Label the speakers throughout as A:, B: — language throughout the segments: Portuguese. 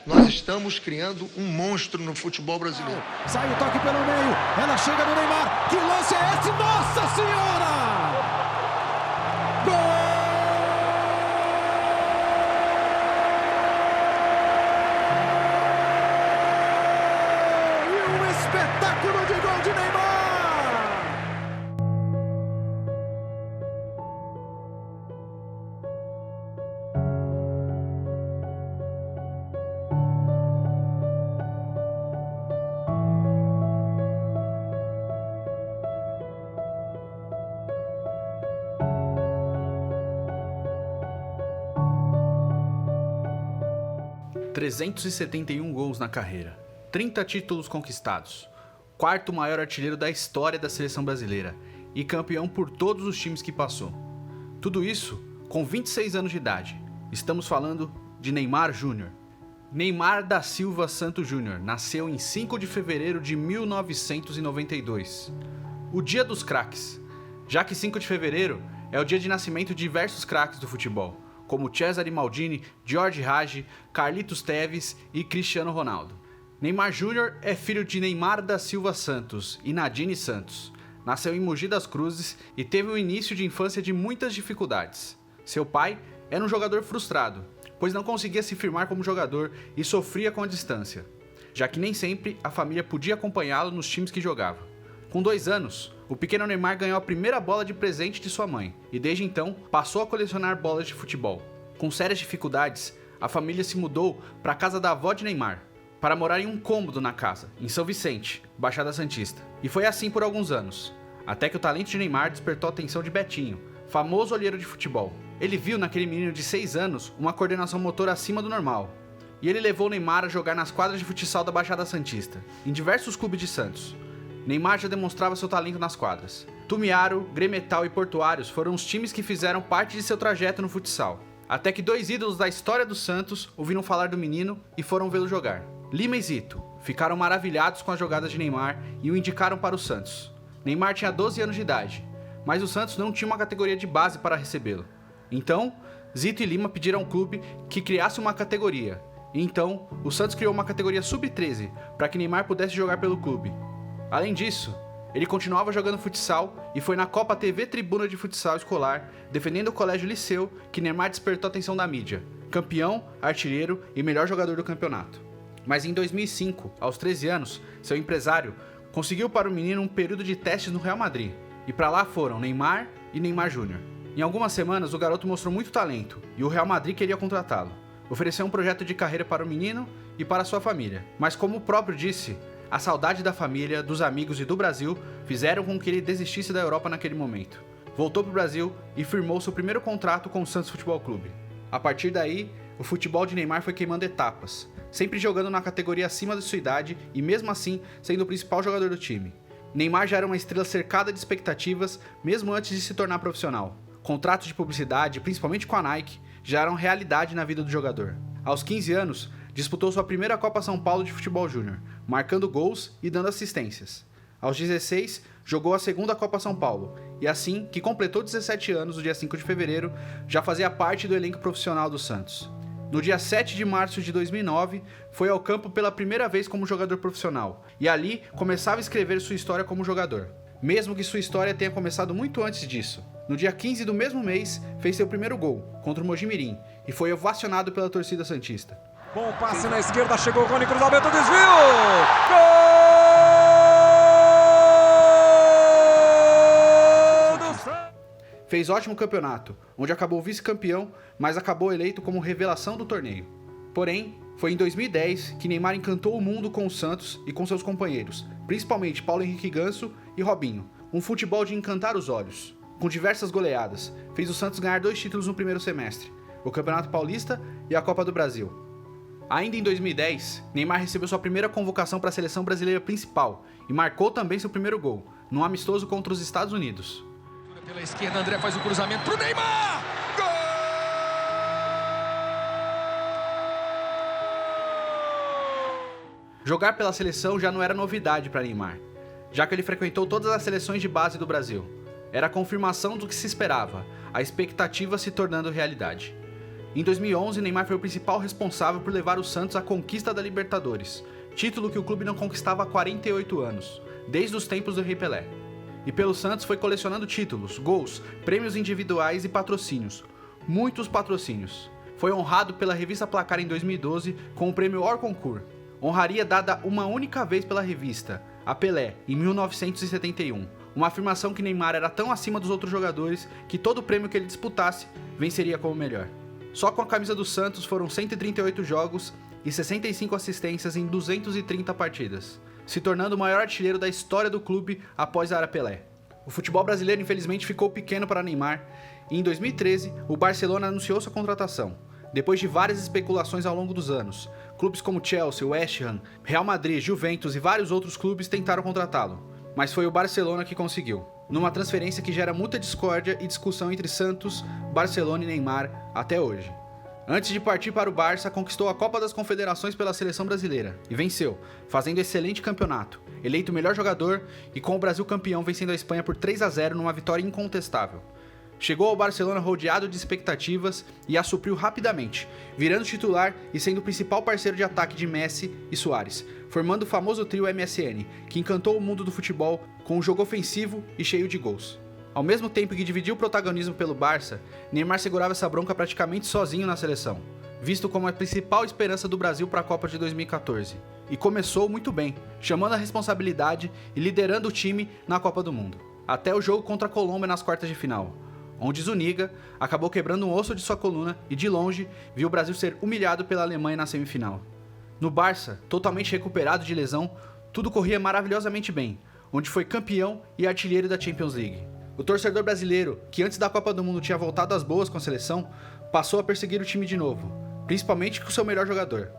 A: Nós estamos criando um monstro no futebol brasileiro.
B: Sai o toque pelo meio, ela chega no Neymar. Que lance é esse? Nossa Senhora! Gol! E um espetáculo de gol de Neymar!
C: 371 gols na carreira, 30 títulos conquistados, quarto maior artilheiro da história da seleção brasileira e campeão por todos os times que passou. Tudo isso com 26 anos de idade. Estamos falando de Neymar Júnior. Neymar da Silva Santos Júnior nasceu em 5 de fevereiro de 1992, o dia dos craques, já que 5 de fevereiro é o dia de nascimento de diversos craques do futebol, como Cesare Maldini, Jorge Hagi, Carlitos Tevez e Cristiano Ronaldo. Neymar Júnior é filho de Neymar da Silva Santos e Nadine Santos. Nasceu em Mogi das Cruzes e teve um início de infância de muitas dificuldades. Seu pai era um jogador frustrado, pois não conseguia se firmar como jogador e sofria com a distância, já que nem sempre a família podia acompanhá-lo nos times que jogava. Com 2 anos, o pequeno Neymar ganhou a primeira bola de presente de sua mãe e desde então passou a colecionar bolas de futebol. Com sérias dificuldades, a família se mudou para a casa da avó de Neymar, para morar em um cômodo na casa, em São Vicente, Baixada Santista. E foi assim por alguns anos, até que o talento de Neymar despertou a atenção de Betinho, famoso olheiro de futebol. Ele viu naquele menino de 6 anos uma coordenação motora acima do normal, e ele levou Neymar a jogar nas quadras de futsal da Baixada Santista, em diversos clubes de Santos. Neymar já demonstrava seu talento nas quadras. Tumiaro, Gremetal e Portuários foram os times que fizeram parte de seu trajeto no futsal, até que 2 ídolos da história do Santos ouviram falar do menino e foram vê-lo jogar. Lima e Zito ficaram maravilhados com as jogadas de Neymar e o indicaram para o Santos. Neymar tinha 12 anos de idade, mas o Santos não tinha uma categoria de base para recebê-lo. Então, Zito e Lima pediram ao clube que criasse uma categoria. E então, o Santos criou uma categoria sub-13 para que Neymar pudesse jogar pelo clube. Além disso, ele continuava jogando futsal e foi na Copa TV Tribuna de Futsal Escolar, defendendo o Colégio Liceu, que Neymar despertou a atenção da mídia, campeão, artilheiro e melhor jogador do campeonato. Mas em 2005, aos 13 anos, seu empresário conseguiu para o menino um período de testes no Real Madrid, e para lá foram Neymar e Neymar Júnior. Em algumas semanas, o garoto mostrou muito talento e o Real Madrid queria contratá-lo. Ofereceu um projeto de carreira para o menino e para sua família, mas como o próprio disse, a saudade da família, dos amigos e do Brasil fizeram com que ele desistisse da Europa naquele momento. Voltou para o Brasil e firmou seu primeiro contrato com o Santos Futebol Clube. A partir daí, o futebol de Neymar foi queimando etapas, sempre jogando na categoria acima de sua idade e mesmo assim sendo o principal jogador do time. Neymar já era uma estrela cercada de expectativas mesmo antes de se tornar profissional. Contratos de publicidade, principalmente com a Nike, já eram realidade na vida do jogador. Aos 15 anos, disputou sua primeira Copa São Paulo de Futebol Júnior, marcando gols e dando assistências. Aos 16, jogou a segunda Copa São Paulo, e assim que completou 17 anos, no dia 5 de fevereiro, já fazia parte do elenco profissional do Santos. No dia 7 de março de 2009, foi ao campo pela primeira vez como jogador profissional, e ali começava a escrever sua história como jogador. Mesmo que sua história tenha começado muito antes disso. No dia 15 do mesmo mês, fez seu primeiro gol, contra o Mojimirim, e foi ovacionado pela torcida santista.
B: Bom passe na esquerda, chegou o Rony, cruzamento, desvio! Gol!
C: Fez ótimo campeonato, onde acabou vice-campeão, mas acabou eleito como revelação do torneio. Porém, foi em 2010 que Neymar encantou o mundo com o Santos e com seus companheiros, principalmente Paulo Henrique Ganso e Robinho. Um futebol de encantar os olhos. Com diversas goleadas, fez o Santos ganhar 2 títulos no primeiro semestre, o Campeonato Paulista e a Copa do Brasil. Ainda em 2010, Neymar recebeu sua primeira convocação para a seleção brasileira principal e marcou também seu primeiro gol, num amistoso contra os Estados Unidos.
B: Pela esquerda, André faz o cruzamento pro Neymar! Gol!
C: Jogar pela seleção já não era novidade para Neymar, já que ele frequentou todas as seleções de base do Brasil. Era a confirmação do que se esperava, a expectativa se tornando realidade. Em 2011, Neymar foi o principal responsável por levar o Santos à conquista da Libertadores, título que o clube não conquistava há 48 anos, desde os tempos do Rei Pelé. E pelo Santos foi colecionando títulos, gols, prêmios individuais e patrocínios. Muitos patrocínios. Foi honrado pela revista Placar em 2012 com o prêmio Hors Concours. Honraria dada uma única vez pela revista, a Pelé, em 1971. Uma afirmação que Neymar era tão acima dos outros jogadores que todo prêmio que ele disputasse venceria como melhor. Só com a camisa do Santos foram 138 jogos e 65 assistências em 230 partidas, se tornando o maior artilheiro da história do clube após a era Pelé. O futebol brasileiro infelizmente ficou pequeno para Neymar e em 2013 o Barcelona anunciou sua contratação. Depois de várias especulações ao longo dos anos, clubes como Chelsea, West Ham, Real Madrid, Juventus e vários outros clubes tentaram contratá-lo, mas foi o Barcelona que conseguiu, numa transferência que gera muita discórdia e discussão entre Santos, Barcelona e Neymar até hoje. Antes de partir para o Barça, conquistou a Copa das Confederações pela seleção brasileira e venceu, fazendo excelente campeonato, eleito o melhor jogador e com o Brasil campeão vencendo a Espanha por 3-0 numa vitória incontestável. Chegou ao Barcelona rodeado de expectativas e a supriu rapidamente, virando titular e sendo o principal parceiro de ataque de Messi e Suárez, formando o famoso trio MSN, que encantou o mundo do futebol com um jogo ofensivo e cheio de gols. Ao mesmo tempo que dividiu o protagonismo pelo Barça, Neymar segurava essa bronca praticamente sozinho na seleção, visto como a principal esperança do Brasil para a Copa de 2014. E começou muito bem, chamando a responsabilidade e liderando o time na Copa do Mundo. Até o jogo contra a Colômbia nas quartas de final, onde Zuniga acabou quebrando um osso de sua coluna e de longe viu o Brasil ser humilhado pela Alemanha na semifinal. No Barça, totalmente recuperado de lesão, tudo corria maravilhosamente bem, onde foi campeão e artilheiro da Champions League. O torcedor brasileiro, que antes da Copa do Mundo tinha voltado às boas com a seleção, passou a perseguir o time de novo, principalmente com seu melhor jogador.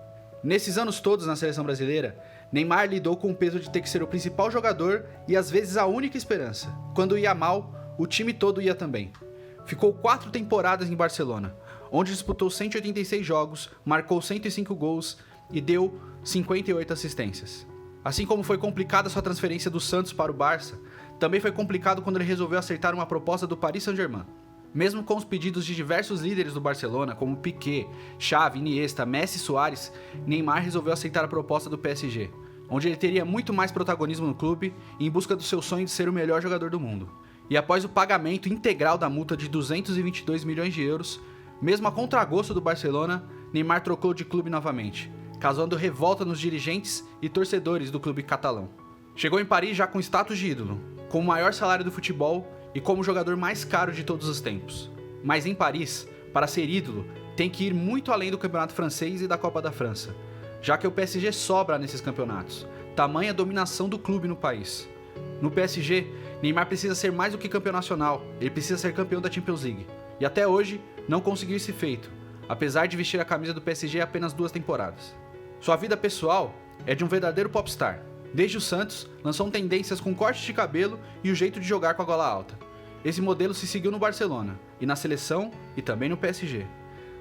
C: Nesses anos todos na seleção brasileira, Neymar lidou com o peso de ter que ser o principal jogador e às vezes a única esperança. Quando ia mal, o time todo ia também. Ficou 4 temporadas em Barcelona, onde disputou 186 jogos, marcou 105 gols e deu 58 assistências. Assim como foi complicada sua transferência do Santos para o Barça, também foi complicado quando ele resolveu aceitar uma proposta do Paris Saint-Germain. Mesmo com os pedidos de diversos líderes do Barcelona, como Piqué, Xavi, Iniesta, Messi e Suárez, Neymar resolveu aceitar a proposta do PSG, onde ele teria muito mais protagonismo no clube em busca do seu sonho de ser o melhor jogador do mundo. E após o pagamento integral da multa de 222 milhões de euros, mesmo a contragosto do Barcelona, Neymar trocou de clube novamente, causando revolta nos dirigentes e torcedores do clube catalão. Chegou em Paris já com status de ídolo, com o maior salário do futebol e como o jogador mais caro de todos os tempos. Mas em Paris, para ser ídolo, tem que ir muito além do campeonato francês e da Copa da França, já que o PSG sobra nesses campeonatos, tamanha dominação do clube no país. No PSG, Neymar precisa ser mais do que campeão nacional, ele precisa ser campeão da Champions League. E até hoje, não conseguiu esse feito, apesar de vestir a camisa do PSG apenas 2 temporadas. Sua vida pessoal é de um verdadeiro popstar. Desde o Santos, lançou tendências com corte de cabelo e o jeito de jogar com a gola alta. Esse modelo se seguiu no Barcelona, e na seleção, e também no PSG.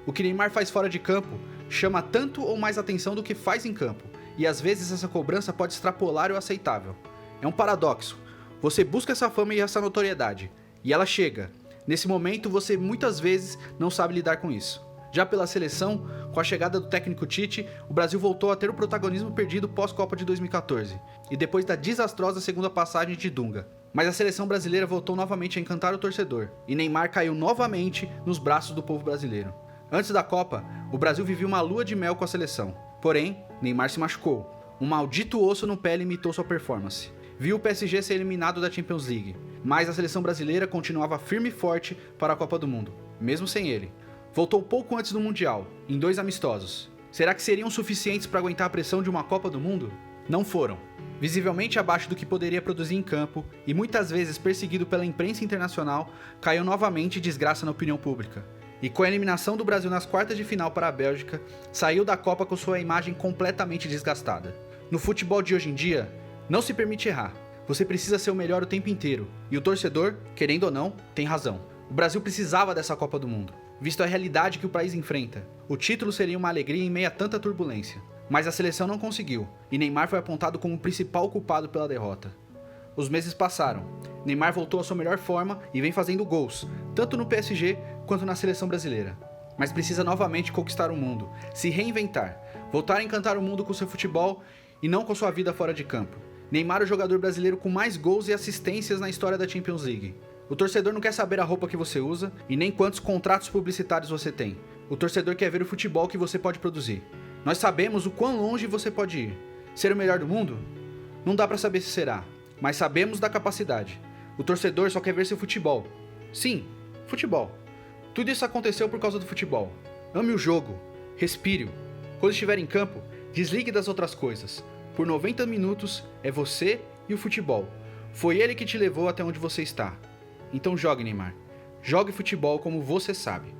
C: O que Neymar faz fora de campo chama tanto ou mais atenção do que faz em campo, e às vezes essa cobrança pode extrapolar o aceitável. É um paradoxo. Você busca essa fama e essa notoriedade, e ela chega. Nesse momento, você muitas vezes não sabe lidar com isso. Já pela seleção, com a chegada do técnico Tite, o Brasil voltou a ter o protagonismo perdido pós-Copa de 2014, e depois da desastrosa segunda passagem de Dunga. Mas a seleção brasileira voltou novamente a encantar o torcedor, e Neymar caiu novamente nos braços do povo brasileiro. Antes da Copa, o Brasil vivia uma lua de mel com a seleção. Porém, Neymar se machucou. Um maldito osso no pé limitou sua performance. Viu o PSG ser eliminado da Champions League, mas a seleção brasileira continuava firme e forte para a Copa do Mundo, mesmo sem ele. Voltou pouco antes do Mundial, em 2 amistosos. Será que seriam suficientes para aguentar a pressão de uma Copa do Mundo? Não foram. Visivelmente abaixo do que poderia produzir em campo, e muitas vezes perseguido pela imprensa internacional, caiu novamente desgraça na opinião pública. E com a eliminação do Brasil nas quartas de final para a Bélgica, saiu da Copa com sua imagem completamente desgastada. No futebol de hoje em dia, não se permite errar. Você precisa ser o melhor o tempo inteiro, e o torcedor, querendo ou não, tem razão. O Brasil precisava dessa Copa do Mundo, visto a realidade que o país enfrenta. O título seria uma alegria em meio a tanta turbulência, mas a seleção não conseguiu, e Neymar foi apontado como o principal culpado pela derrota. Os meses passaram, Neymar voltou à sua melhor forma e vem fazendo gols, tanto no PSG quanto na seleção brasileira. mas precisa novamente conquistar o mundo, se reinventar, voltar a encantar o mundo com seu futebol e não com sua vida fora de campo. Neymar é o jogador brasileiro com mais gols e assistências na história da Champions League. O torcedor não quer saber a roupa que você usa e nem quantos contratos publicitários você tem. O torcedor quer ver o futebol que você pode produzir. Nós sabemos o quão longe você pode ir. Ser o melhor do mundo? Não dá pra saber se será, mas sabemos da capacidade. O torcedor só quer ver seu futebol. Sim, futebol. Tudo isso aconteceu por causa do futebol. Ame o jogo, respire-o. Quando estiver em campo, desligue das outras coisas. Por 90 minutos é você e o futebol. Foi ele que te levou até onde você está. Então jogue, Neymar. Jogue futebol como você sabe.